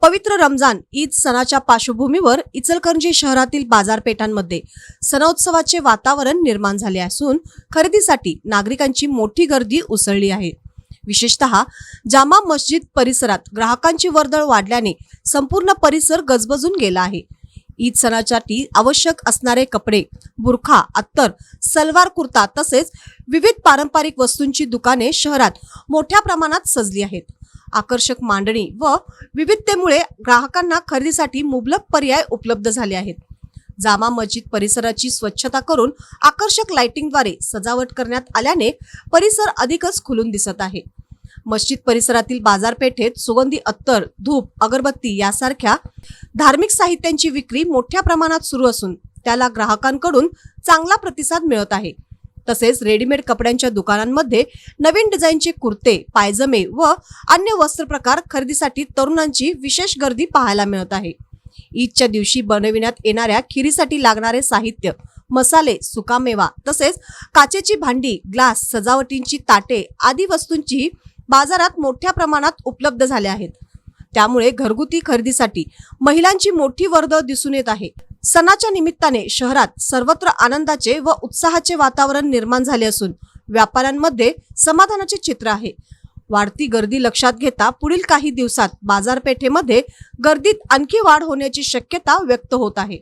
पवित्र रमजान ईद सणाच्या पार्श्वभूमीवर इचलकरंजी शहरातील बाजारपेठांमध्ये सणोत्सवाचे वातावरण निर्माण झाले असून खरेदीसाठी नागरिकांची मोठी गर्दी उसळली आहे। विशेषतः जामा मस्जिद परिसरात ग्राहकांची वर्दळ वाढल्याने संपूर्ण परिसर गजबजून गेला आहे। ईद सणासाठी आवश्यक असणारे कपडे, बुरखा, अत्तर, सलवार कुर्ता तसेच विविध पारंपरिक वस्तूंची दुकाने शहरात मोठ्या प्रमाणात सजली आहेत। आकर्षक मांडणी व विविधतेमुळे ग्राहकांना खरेदीसाठी मुबलक पर्याय उपलब्ध झाले आहेत। जामा मस्जिद परिसराची स्वच्छता करून आकर्षक लाइटिंगद्वारे सजावट करण्यात आल्याने परिसर अधिकच खुलून दिसत आहे। मस्जिद परिसरातील बाजारपेठेत सुगंधी अत्तर, धूप, अगरबत्ती यासारख्या धार्मिक साहित्यांची विक्री मोठ्या प्रमाणात सुरू असून त्याला ग्राहकांकडून चांगला प्रतिसाद मिळत आहे। तसेच रेडीमेड कपड्यांच्या दुकानांमध्ये नवीन डिझाईनचे कुर्ते, पायजमे व अन्य वस्त्र प्रकार खरेदीसाठी तरुणांची विशेष गर्दी पाहायला मिळत आहे। ईदच्या दिवशी बनविण्यात येणाऱ्या खिरीसाठी लागणारे साहित्य, मसाले, सुकामेवा तसेच काचेची भांडी, ग्लास, सजावटींची ताटे आदी वस्तूंची बाजारात मोठ्या प्रमाणात उपलब्ध झाले आहेत। त्यामुळे घरगुती खरेदीसाठी महिलांची मोठी वर्दळ दिसून येत आहे। सणाच्या निमित्ताने शहरात सर्वत्र आनंदाचे व उत्साहाचे वातावरण निर्माण झाले असून व्यापाऱ्यांमध्ये समाधानाचे चित्र आहे। वाढती गर्दी लक्षात घेता पुढील काही दिवसात बाजारपेठेमध्ये गर्दीत आणखी वाढ होण्याची शक्यता व्यक्त होत आहे।